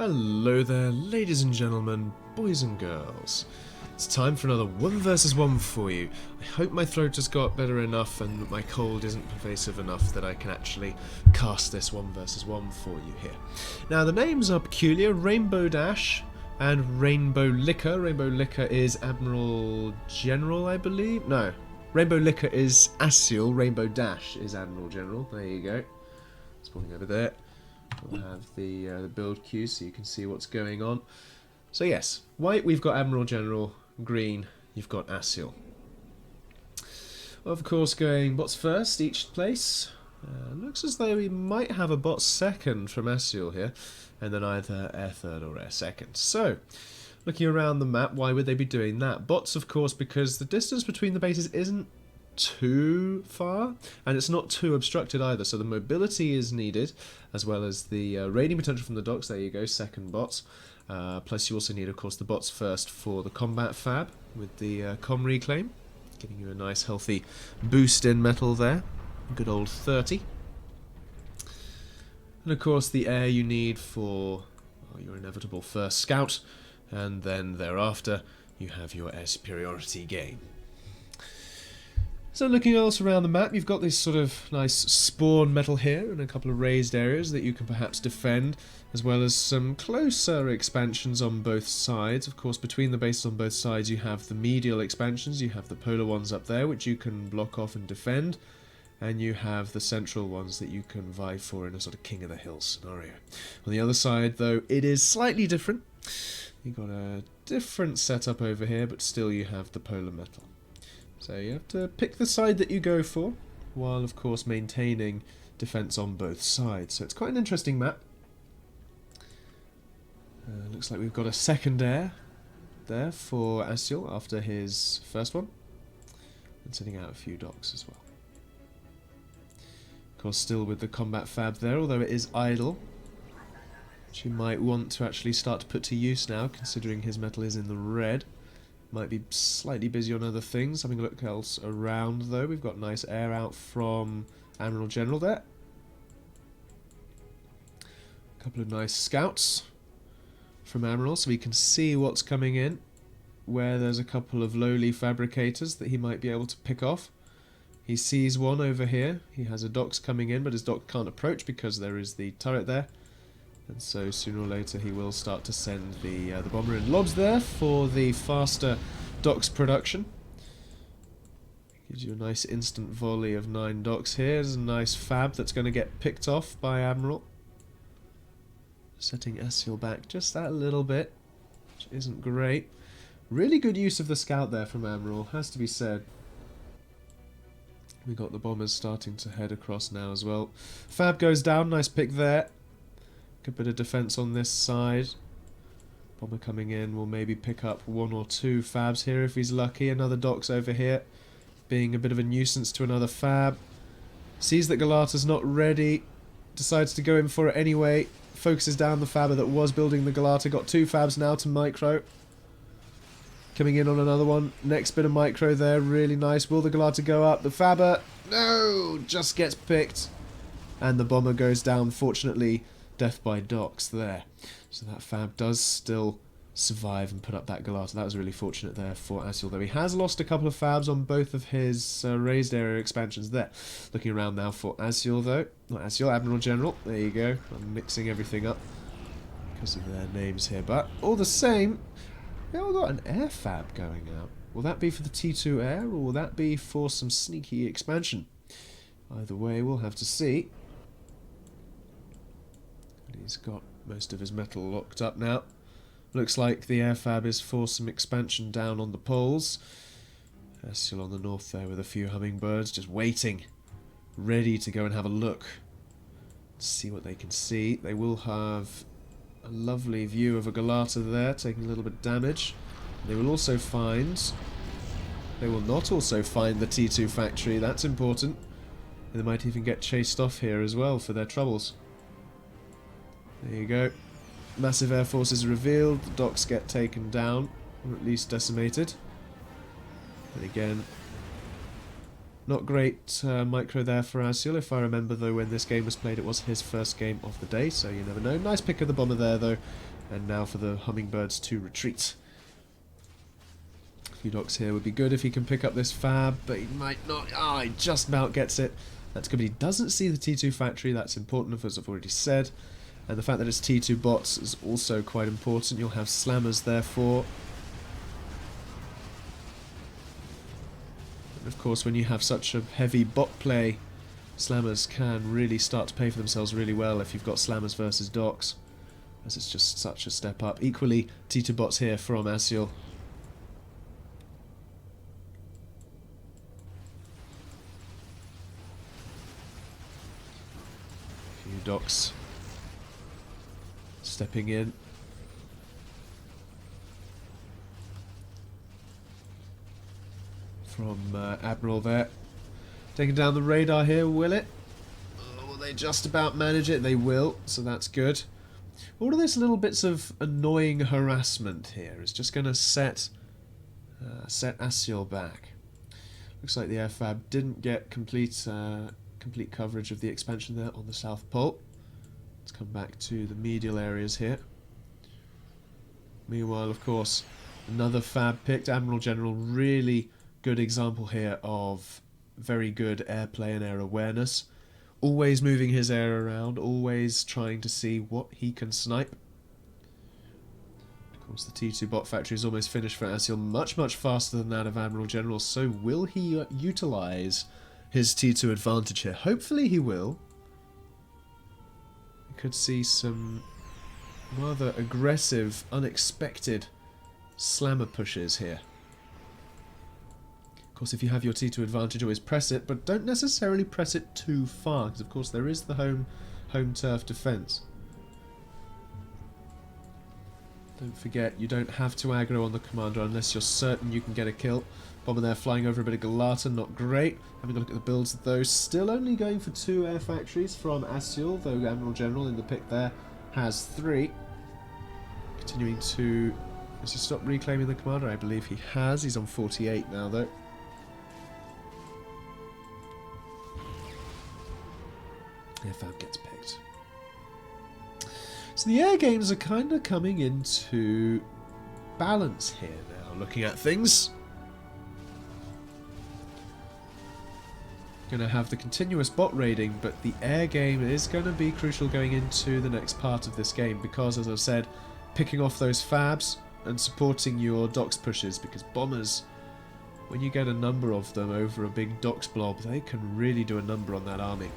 Hello there, ladies and gentlemen, boys and girls. It's time for another 1 versus 1 for you. I hope my throat has got better enough and that my cold isn't pervasive enough that I can actually cast this 1 versus 1 for you here. Now the names are peculiar: Rainbow Dash and Rainbow Liquor. Rainbow Liquor is AdmiralGeneral, I believe? No. Rainbow Liquor is Aszeal, Rainbow Dash is AdmiralGeneral. There you go. It's pointing over there. We'll have the build queue so you can see what's going on. So yes, white we've got AdmiralGeneral, green you've got Aszeal. Of course, going bots first each place. Looks as though we might have a bot second from Aszeal here, and then either air third or air second. So, looking around the map, why would they be doing that? Bots, of course, because the distance between the bases isn't too far, and it's not too obstructed either, so the mobility is needed, as well as the raiding potential from the docks. There you go, second bots. Plus you also need, of course, the bots first for the combat fab with the com reclaim, giving you a nice healthy boost in metal there, good old 30. And of course the air you need for your inevitable first scout, and then thereafter you have your air superiority gain. So looking else around the map, you've got this sort of nice spawn metal here and a couple of raised areas that you can perhaps defend, as well as some closer expansions on both sides. Of course, between the bases on both sides you have the medial expansions, you have the polar ones up there which you can block off and defend, and you have the central ones that you can vie for in a sort of King of the Hill scenario. On the other side though, it is slightly different. You've got a different setup over here, but still you have the polar metal. So you have to pick the side that you go for, while of course maintaining defense on both sides. So it's quite an interesting map. Looks like we've got a second air there for Aszeal after his first one, and sending out a few docks as well. Of course, still with the combat fab there, although it is idle, which you might want to actually start to put to use now, considering his metal is in the red. Might be slightly busy on other things. Having a look else around though, we've got nice air out from AdmiralGeneral there. A couple of nice scouts from Admiral, so we can see what's coming in, where there's a couple of lowly fabricators that he might be able to pick off. He sees one over here. He has a docks coming in, but his dock can't approach because there is the turret there. And so sooner or later he will start to send the bomber in lobs there for the faster docks production. Gives you a nice instant volley of 9 docks here. There's a nice fab that's going to get picked off by Admiral. Setting Aszeal back just that little bit, which isn't great. Really good use of the scout there from Admiral, has to be said. We got the bombers starting to head across now as well. Fab goes down, nice pick there. Good bit of defense on this side. Bomber coming in will maybe pick up 1 or 2 fabs here if he's lucky. Another docks over here, being a bit of a nuisance to another fab. Sees that Galata's not ready, decides to go in for it anyway. Focuses down the fabber that was building the Galata. Got 2 fabs now to micro. Coming in on another one. Next bit of micro there, really nice. Will the Galata go up? The fabber, no, just gets picked. And the bomber goes down, fortunately. Death by docks there. So that fab does still survive and put up that Galata. That was really fortunate there for Aszeal, though he has lost a couple of fabs on both of his raised area expansions there. Looking around now for Aszeal, though. Not Aszeal, AdmiralGeneral. There you go. I'm mixing everything up because of their names here. But all the same, we all got an air fab going out. Will that be for the T2 air, or will that be for some sneaky expansion? Either way, we'll have to see. He's got most of his metal locked up now. Looks like the air fab is for some expansion down on the poles. Still on the north there with a few hummingbirds, just waiting, ready to go and have a look. See what they can see. They will have a lovely view of a Galata there, taking a little bit of damage. They will also find... They will not also find the T2 factory, that's important. And they might even get chased off here as well for their troubles. There you go. Massive air force is revealed. The docks get taken down, or at least decimated. And again, not great micro there for Aszeal. If I remember, though, when this game was played, it was his first game of the day, so you never know. Nice pick of the bomber there, though. And now for the hummingbirds to retreat. A few docks here would be good if he can pick up this fab, but he might not. Ah, he just about gets it. That's good, but he doesn't see the T2 factory. That's important, as I've already said. And the fact that it's T2 bots is also quite important. You'll have slammers, therefore. And of course, when you have such a heavy bot play, slammers can really start to pay for themselves really well if you've got slammers versus docks, as it's just such a step up. Equally, T2 bots here from Aszeal. A few docks stepping in. From Admiral there. Taking down the radar here, will it? Oh, will they just about manage it? They will, so that's good. All of these little bits of annoying harassment here is just going to set Aszeal back. Looks like the airfab didn't get complete coverage of the expansion there on the South Pole. Let's come back to the medial areas here. Meanwhile, of course, another fab picked. AdmiralGeneral, really good example here of very good airplay and air awareness. Always moving his air around, always trying to see what he can snipe. Of course, the T2 bot factory is almost finished for Aszeal, much, much faster than that of AdmiralGeneral. So will he utilise his T2 advantage here? Hopefully he will. We could see some rather aggressive, unexpected slammer pushes here. Of course, if you have your T2 advantage, always press it, but don't necessarily press it too far, because of course there is the home turf defence. Don't forget, you don't have to aggro on the commander unless you're certain you can get a kill. Bomber there flying over a bit of Galata, not great. Having a look at the builds of those, still only going for 2 air factories from Aszeal, though AdmiralGeneral in the pick there has 3. Continuing to... Has he stopped reclaiming the commander? I believe he has. He's on 48 now, though. Airfab gets picked. So the air games are kind of coming into balance here now, looking at things. Going to have the continuous bot raiding, but the air game is going to be crucial going into the next part of this game, because, as I've said, picking off those fabs and supporting your docks pushes, because bombers, when you get a number of them over a big docks blob, they can really do a number on that army.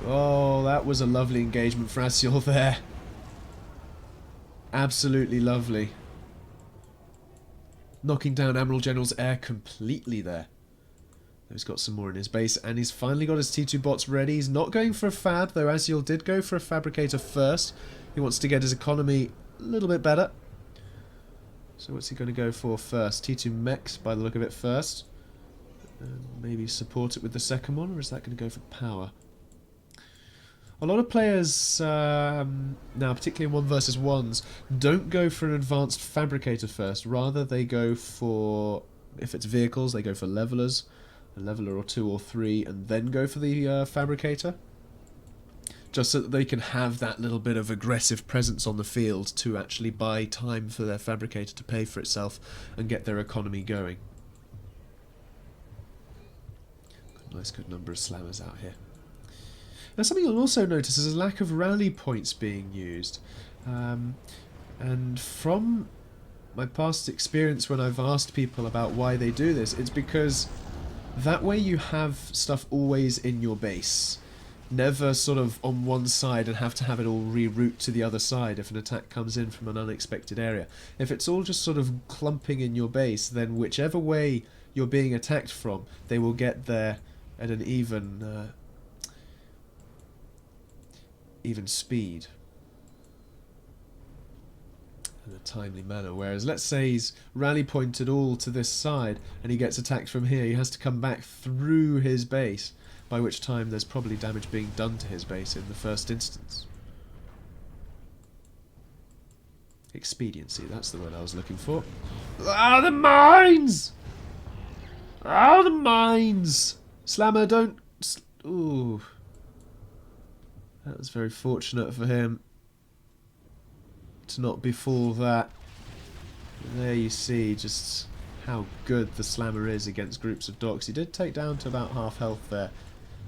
Oh, that was a lovely engagement for Aszeal there. Absolutely lovely. Knocking down AdmiralGeneral's air completely there. He's got some more in his base, and he's finally got his T2 bots ready. He's not going for a fab, though Aszeal did go for a fabricator first. He wants to get his economy a little bit better. So what's he going to go for first? T2 mechs, by the look of it, first. And maybe support it with the second one, or is that going to go for power? A lot of players, now particularly in 1 versus 1s, don't go for an advanced fabricator first. Rather, they go for, if it's vehicles, they go for levelers. A leveler or 2 or 3, and then go for the fabricator. Just so that they can have that little bit of aggressive presence on the field to actually buy time for their fabricator to pay for itself and get their economy going. Got a nice good number of slammers out here. Now, something you'll also notice is a lack of rally points being used. And from my past experience when I've asked people about why they do this, it's because that way you have stuff always in your base. Never sort of on one side and have to have it all reroute to the other side if an attack comes in from an unexpected area. If it's all just sort of clumping in your base, then whichever way you're being attacked from, they will get there at an even speed. In a timely manner, whereas let's say he's rally pointed all to this side and he gets attacked from here, he has to come back through his base, by which time there's probably damage being done to his base in the first instance. Expediency, that's the word I was looking for. Ah, the mines! Ah, the mines! Slammer, don't... Ooh. That was very fortunate for him. to not befall that. There you see just how good the Slammer is against groups of docks. He did take down to about half health there.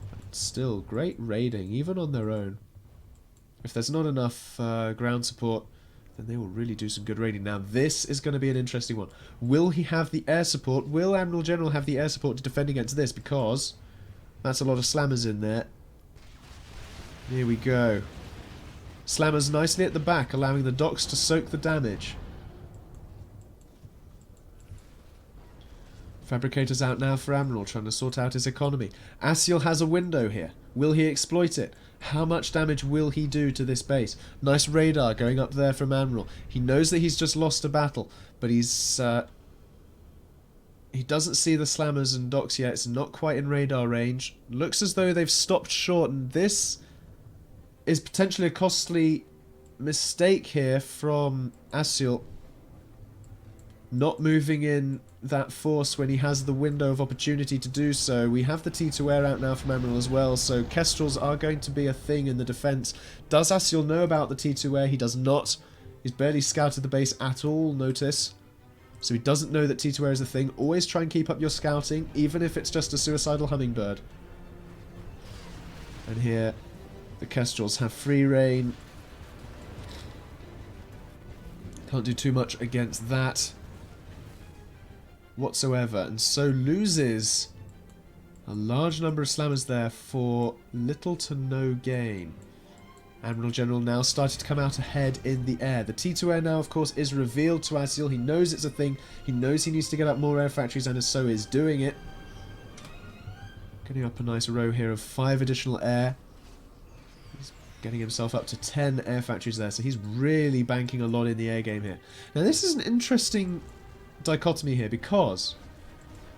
But still, great raiding, even on their own. If there's not enough ground support, then they will really do some good raiding. Now, this is going to be an interesting one. Will he have the air support? Will AdmiralGeneral have the air support to defend against this? Because that's a lot of Slammers in there. Here we go. Slammers nicely at the back, allowing the docks to soak the damage. Fabricators out now for Admiral, trying to sort out his economy. Aszeal has a window here. Will he exploit it? How much damage will he do to this base? Nice radar going up there from Admiral. He knows that he's just lost a battle, but he doesn't see the Slammers and docks yet. It's not quite in radar range. Looks as though they've stopped short, and this is potentially a costly mistake here from Aszeal. Not moving in that force when he has the window of opportunity to do so. We have the T2 air out now from Admiral as well, so Kestrels are going to be a thing in the defence. Does Aszeal know about the T2 air? He does not. He's barely scouted the base at all, notice. So he doesn't know that T2 air is a thing. Always try and keep up your scouting, even if it's just a suicidal hummingbird. And here, the Kestrels have free reign. Can't do too much against that whatsoever, and so loses a large number of Slammers there for little to no gain. AdmiralGeneral now started to come out ahead in the air. The T2 air now, of course, is revealed to Aszeal. He knows it's a thing. He knows he needs to get up more air factories, and so is doing it. Getting up a nice row here of 5 additional air. He's getting himself up to 10 air factories there, so he's really banking a lot in the air game here. Now, this is an interesting dichotomy here, because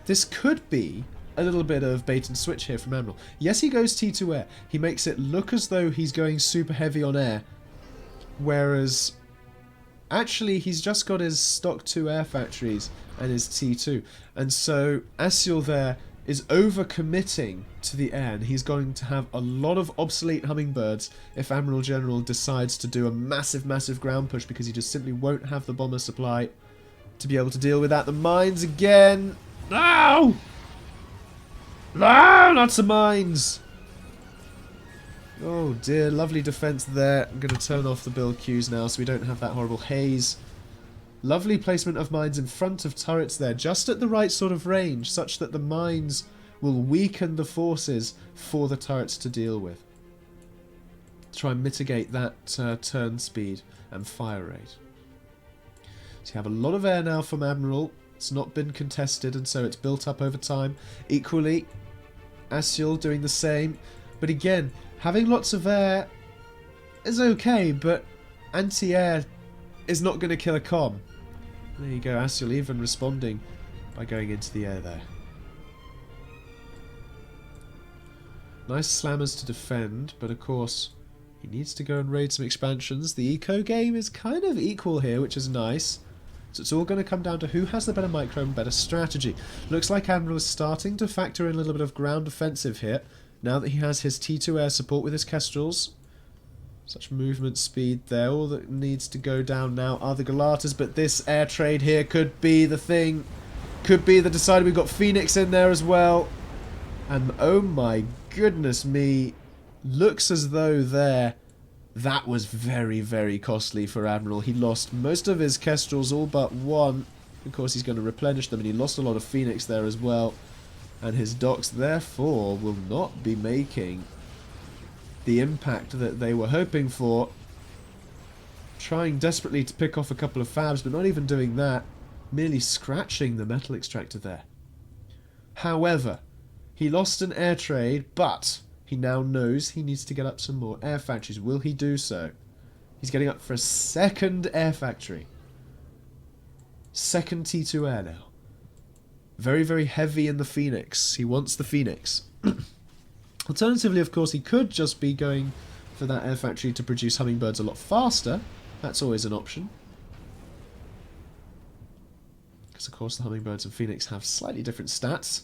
this could be a little bit of bait and switch here from Admiral. Yes, he goes T2 air. He makes it look as though he's going super heavy on air, whereas actually he's just got his stock 2 air factories and his T2, and so Aszeal there is over-committing to the air, and he's going to have a lot of obsolete hummingbirds if AdmiralGeneral decides to do a massive ground push, because he just simply won't have the bomber supply to be able to deal with that. The mines again. No! No, not the mines. Oh dear, lovely defense there. I'm going to turn off the build queues now so we don't have that horrible haze. Lovely placement of mines in front of turrets there, just at the right sort of range, such that the mines will weaken the forces for the turrets to deal with. Try and mitigate that turn speed and fire rate. So you have a lot of air now from Admiral. It's not been contested, and so it's built up over time. Equally, Aszeal doing the same. But again, having lots of air is okay, but anti-air is not going to kill a comm. There you go, Aszeal even responding by going into the air there. Nice Slammers to defend, but of course he needs to go and raid some expansions. The eco game is kind of equal here, which is nice. So it's all going to come down to who has the better micro and better strategy. Looks like Admiral is starting to factor in a little bit of ground offensive here, now that he has his T2 air support with his Kestrels. Such movement speed there. All that needs to go down now are the Galatas, but this air trade here could be the thing. Could be the decider. We've got Phoenix in there as well. And oh my goodness me, looks as though there, that was very costly for Admiral. He lost most of his Kestrels, all but one. Of course, he's going to replenish them, and he lost a lot of Phoenix there as well. And his docks, therefore, will not be making the impact that they were hoping for. Trying desperately to pick off a couple of fabs, but not even doing that. Merely scratching the metal extractor there. However, he lost an air trade, but he now knows he needs to get up some more air factories. Will he do so? He's getting up for a second air factory. Second T2 air now. Very heavy in the Phoenix. He wants the Phoenix. Alternatively, of course, he could just be going for that air factory to produce hummingbirds a lot faster. That's always an option. Because, of course, the hummingbirds and Phoenix have slightly different stats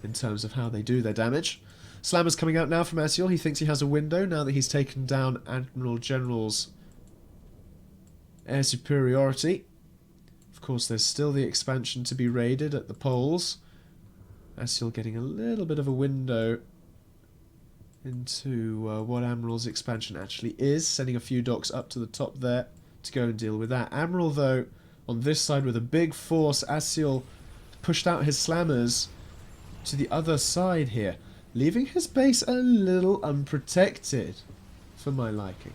in terms of how they do their damage. Slammer's coming out now from Aszeal. He thinks he has a window now that he's taken down AdmiralGeneral's air superiority. Of course, there's still the expansion to be raided at the poles. Aszeal getting a little bit of a window into what Admiral's expansion actually is, sending a few docks up to the top there to go and deal with that. Admiral, though, on this side with a big force. Aszeal pushed out his slammers to the other side here, leaving his base a little unprotected for my liking.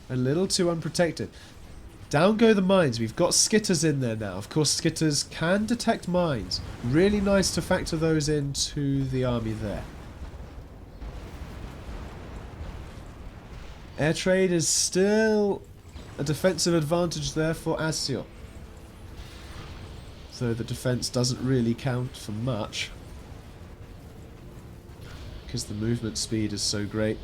A little too unprotected. Down go the mines. We've got skitters in there now. Of course, skitters can detect mines. Really nice to factor those into the army there. Air trade is still a defensive advantage there for Aszeal. Though the defense doesn't really count for much, because the movement speed is so great.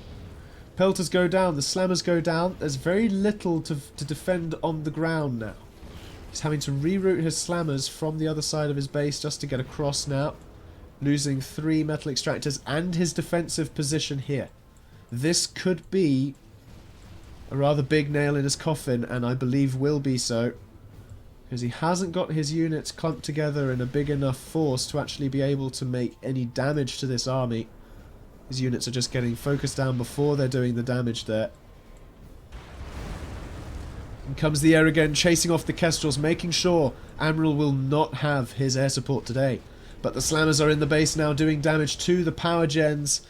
Pelters go down, the slammers go down. There's very little to defend on the ground now. He's having to reroute his slammers from the other side of his base just to get across now. Losing 3 metal extractors and his defensive position here. This could be a rather big nail in his coffin, and I believe will be so, because he hasn't got his units clumped together in a big enough force to actually be able to make any damage to this army. His units are just getting focused down before they're doing the damage there. And comes the air again, chasing off the Kestrels, making sure Admiral will not have his air support today. But the slammers are in the base now, doing damage to the power gens.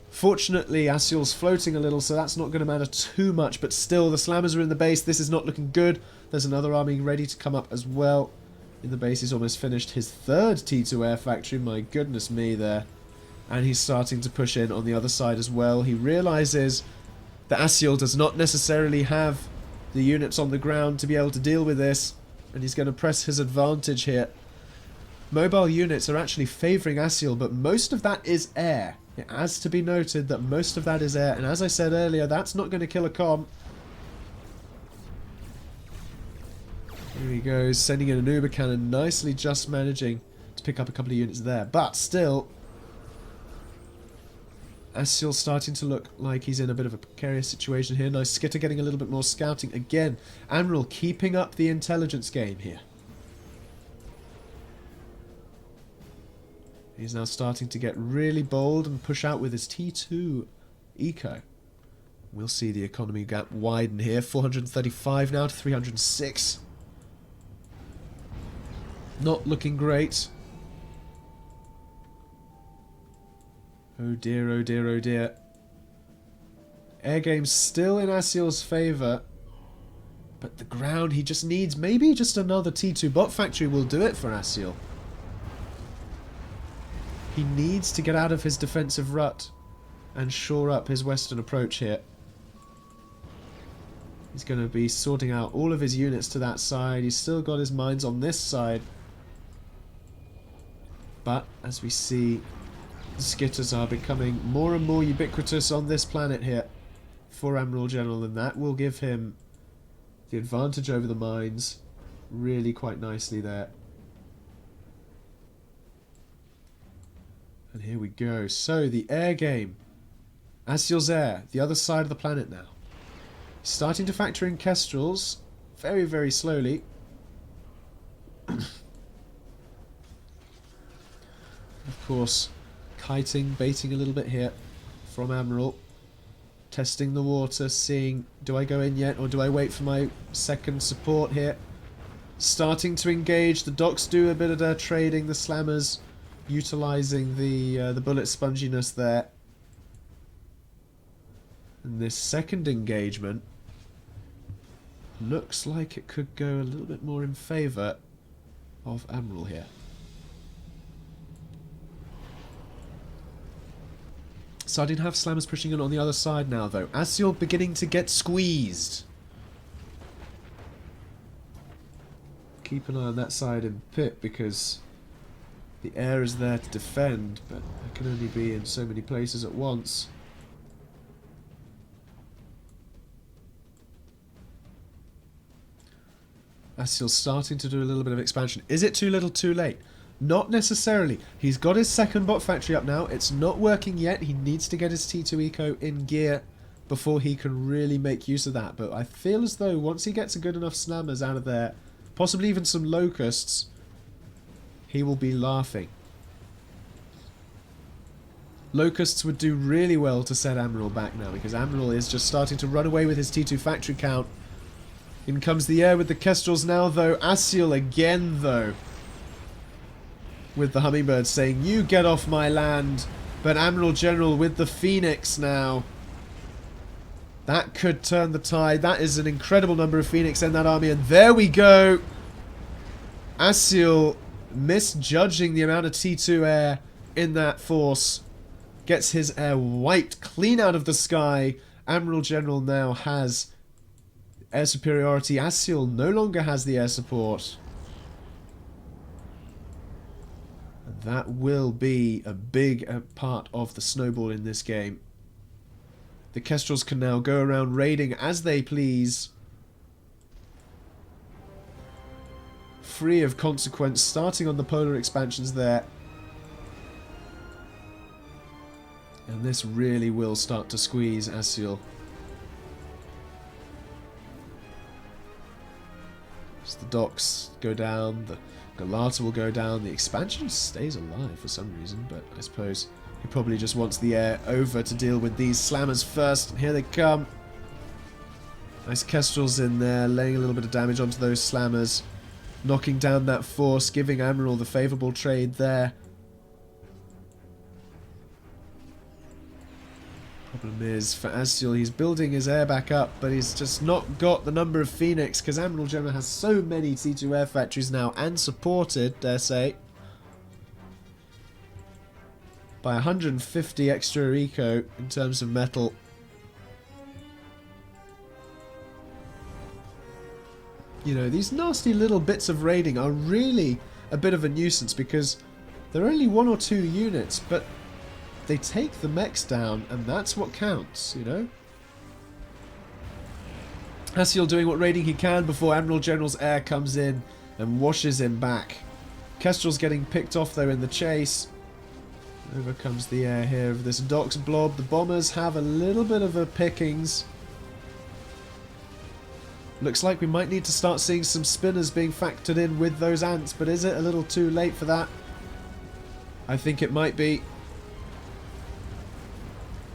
Fortunately, Aszeal's floating a little, so that's not going to matter too much. But still, the slammers are in the base. This is not looking good. There's another army ready to come up as well. In the base, he's almost finished his 3rd T2 air factory. My goodness me there. And he's starting to push in on the other side as well. He realizes that Aszeal does not necessarily have the units on the ground to be able to deal with this. And he's going to press his advantage here. Mobile units are actually favouring Aszeal, but most of that is air. It has to be noted that most of that is air, and as I said earlier, that's not going to kill a comm. Here he goes, sending in an Uber cannon, nicely just managing to pick up a couple of units there. But still, Aszeal's starting to look like he's in a bit of a precarious situation here. Nice skitter getting a little bit more scouting. Again, Admiral keeping up the intelligence game here. He's now starting to get really bold and push out with his T2 eco. We'll see the economy gap widen here. 435 now to 306. Not looking great. Oh dear, oh dear, oh dear. Air game's still in Aszeal's favour. But the ground, he just needs maybe just another T2 bot factory will do it for Aszeal. He needs to get out of his defensive rut and shore up his western approach here. He's going to be sorting out all of his units to that side. He's still got his mines on this side. But, as we see, the skitters are becoming more and more ubiquitous on this planet here for AdmiralGeneral, and that will give him the advantage over the mines really quite nicely there. And here we go. So, the air game. Aszeal's air, the other side of the planet now. Starting to factor in Kestrels very, very slowly. Of course, kiting, baiting a little bit here from Admiral. Testing the water, seeing, do I go in yet or do I wait for my second support here? Starting to engage. The docks do a bit of their trading. The slammers utilising the bullet sponginess there. And this second engagement looks like it could go a little bit more in favour of Admiral here. So I didn't have slammers pushing in on the other side now though. Aszeal beginning to get squeezed. Keep an eye on that side in pit because the air is there to defend, but it can only be in so many places at once. Aszeal's starting to do a little bit of expansion. Is it too little too late? Not necessarily. He's got his second bot factory up now. It's not working yet. He needs to get his T2 eco in gear before he can really make use of that. But I feel as though once he gets a good enough slammers out of there, possibly even some locusts, he will be laughing. Locusts would do really well to set Admiral back now, because Admiral is just starting to run away with his T2 factory count. In comes the air with the Kestrels now, though. Aszeal again, though, with the Hummingbird saying, "You get off my land." But AdmiralGeneral with the Phoenix now. That could turn the tide. That is an incredible number of Phoenix in that army. And there we go. Aszeal misjudging the amount of T2 air in that force. Gets his air wiped clean out of the sky. AdmiralGeneral now has air superiority. Aszeal no longer has the air support. And that will be a big part of the snowball in this game. The Kestrels can now go around raiding as they please. Free of consequence, starting on the polar expansions there. And this really will start to squeeze Aszeal. As the docks go down, the Galata will go down, the expansion stays alive for some reason, but I suppose he probably just wants the air over to deal with these slammers first. And here they come. Nice Kestrels in there, laying a little bit of damage onto those slammers. Knocking down that force, giving Admiral the favourable trade there. Problem is, for Aszeal, he's building his air back up, but he's just not got the number of Phoenix, because AdmiralGeneral has so many T2 air factories now, and supported, dare say, by 150 extra eco in terms of metal. You know, these nasty little bits of raiding are really a bit of a nuisance, because they're only 1 or 2 units, but they take the mechs down, and that's what counts, you know? Aszeal doing what raiding he can before AdmiralGeneral's air comes in and washes him back. Kestrel's getting picked off, though, in the chase. Over comes the air here of this docks blob. The bombers have a little bit of a pickings. Looks like we might need to start seeing some spinners being factored in with those ants, but is it a little too late for that? I think it might be.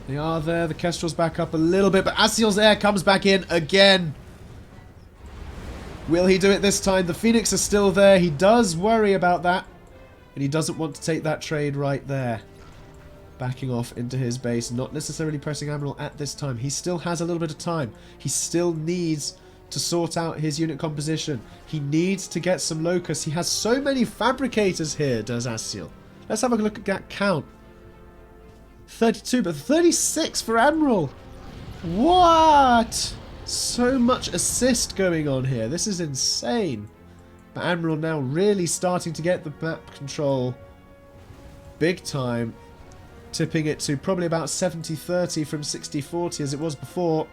They are there. The Kestrel's back up a little bit, but Aszeal's air comes back in again. Will he do it this time? The Phoenix are still there. He does worry about that, and he doesn't want to take that trade right there. Backing off into his base, not necessarily pressing Admiral at this time. He still has a little bit of time. He still needs to sort out his unit composition. He needs to get some locusts. He has so many fabricators here, does Aszeal. Let's have a look at that count. 32, but 36 for Admiral. What? So much assist going on here. This is insane. But Admiral now really starting to get the map control big time. Tipping it to probably about 70-30 from 60-40 as it was before.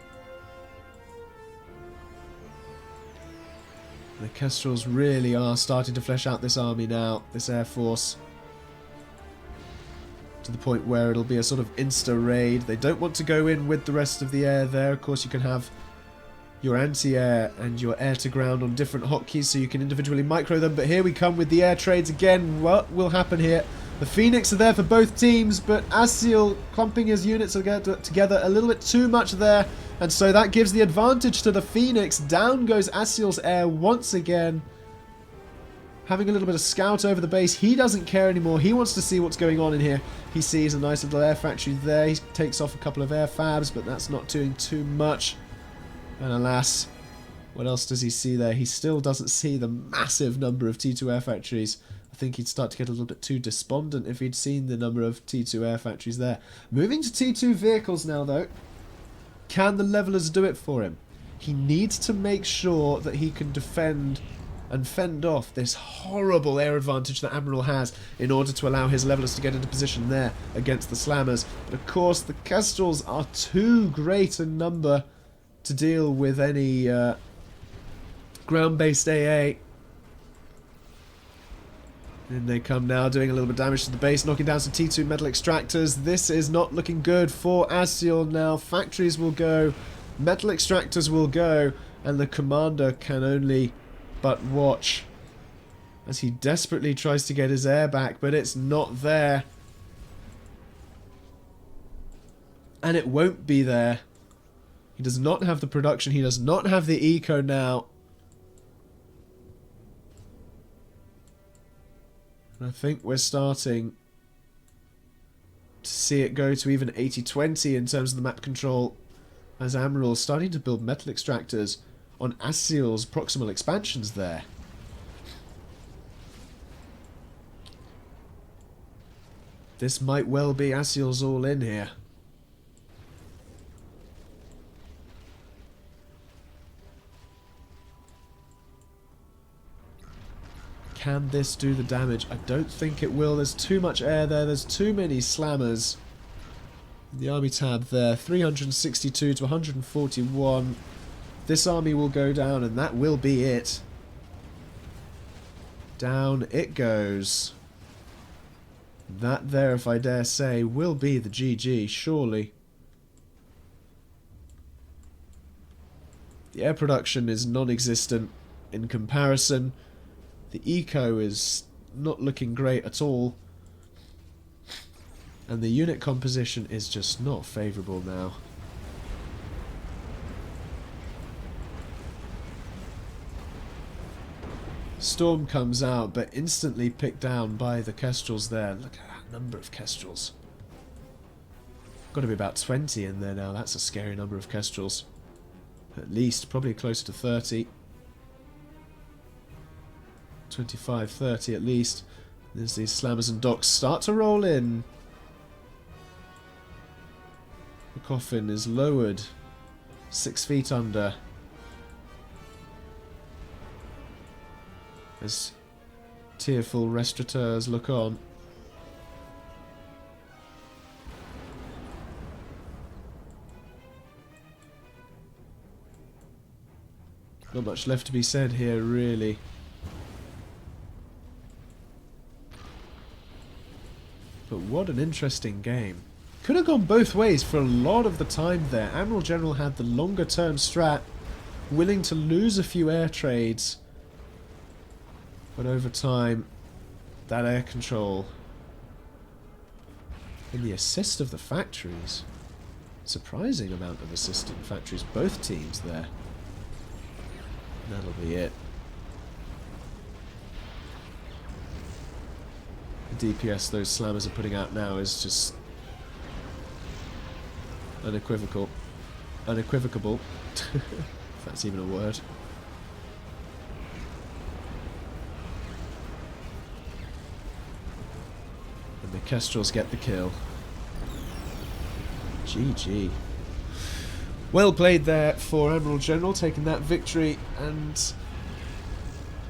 The Kestrels really are starting to flesh out this army now, this air force. To the point where it'll be a sort of insta-raid. They don't want to go in with the rest of the air there. Of course, you can have your anti-air and your air-to-ground on different hotkeys, so you can individually micro them. But here we come with the air trades again. What will happen here? The Phoenix are there for both teams, but Aszeal clumping his units together a little bit too much there. And so that gives the advantage to the Phoenix. Down goes Aszeal's air once again. Having a little bit of scout over the base. He doesn't care anymore. He wants to see what's going on in here. He sees a nice little air factory there. He takes off a couple of air fabs, but that's not doing too much. And alas, what else does he see there? He still doesn't see the massive number of T2 air factories. I think he'd start to get a little bit too despondent if he'd seen the number of T2 air factories there. Moving to T2 vehicles now, though. Can the levelers do it for him? He needs to make sure that he can defend and fend off this horrible air advantage that Admiral has in order to allow his levelers to get into position there against the slammers. But of course, the Kestrels are too great a number to deal with any ground-based AA. In they come now, doing a little bit of damage to the base, knocking down some T2 metal extractors. This is not looking good for Aszeal now. Factories will go, metal extractors will go, and the commander can only but watch as he desperately tries to get his air back, but it's not there. And it won't be there. He does not have the production, he does not have the eco now. And I think we're starting to see it go to even 80-20 in terms of the map control, as Admiral is starting to build metal extractors on Aszeal's proximal expansions there. This might well be Aszeal's all in here. Can this do the damage? I don't think it will. There's too much air there. There's too many slammers. The army tab there. 362 to 141. This army will go down and that will be it. Down it goes. That there, if I dare say, will be the GG, surely. The air production is non-existent in comparison. The eco is not looking great at all. And the unit composition is just not favourable now. Storm comes out, but instantly picked down by the Kestrels there. Look at that number of Kestrels. Got to be about 20 in there now. That's a scary number of Kestrels. At least, probably closer to 30. 25, 30 at least. As these slammers and docks start to roll in. The coffin is lowered 6 feet under. As tearful restaurateurs look on. Not much left to be said here, really. But what an interesting game. Could have gone both ways for a lot of the time there. AdmiralGeneral had the longer term strat, willing to lose a few air trades. But over time, that air control and the assist of the factories. Surprising amount of assist in factories, both teams there. That'll be it. The DPS those slammers are putting out now is just unequivocal. Unequivocable. If that's even a word. And the Kestrels get the kill. GG. Well played there for AdmiralGeneral, taking that victory, and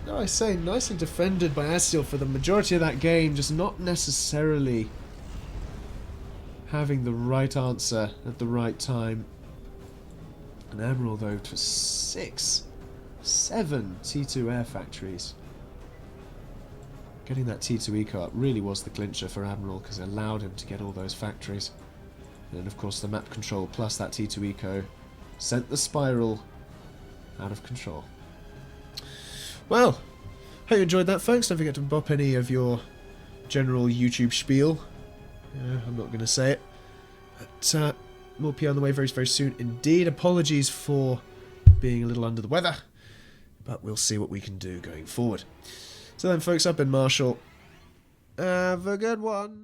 I say nicely defended by Aszeal for the majority of that game, just not necessarily having the right answer at the right time. And Admiral though to 6, 7 T2 air factories. Getting that T2 eco up really was the clincher for Admiral, because it allowed him to get all those factories. And of course the map control plus that T2 eco sent the spiral out of control. Well, hope you enjoyed that, folks. Don't forget to bop any of your general YouTube spiel. I'm not going to say it. But more PR on the way very, very soon indeed. Apologies for being a little under the weather, but we'll see what we can do going forward. So then, folks, I've been Marshall. Have a good one.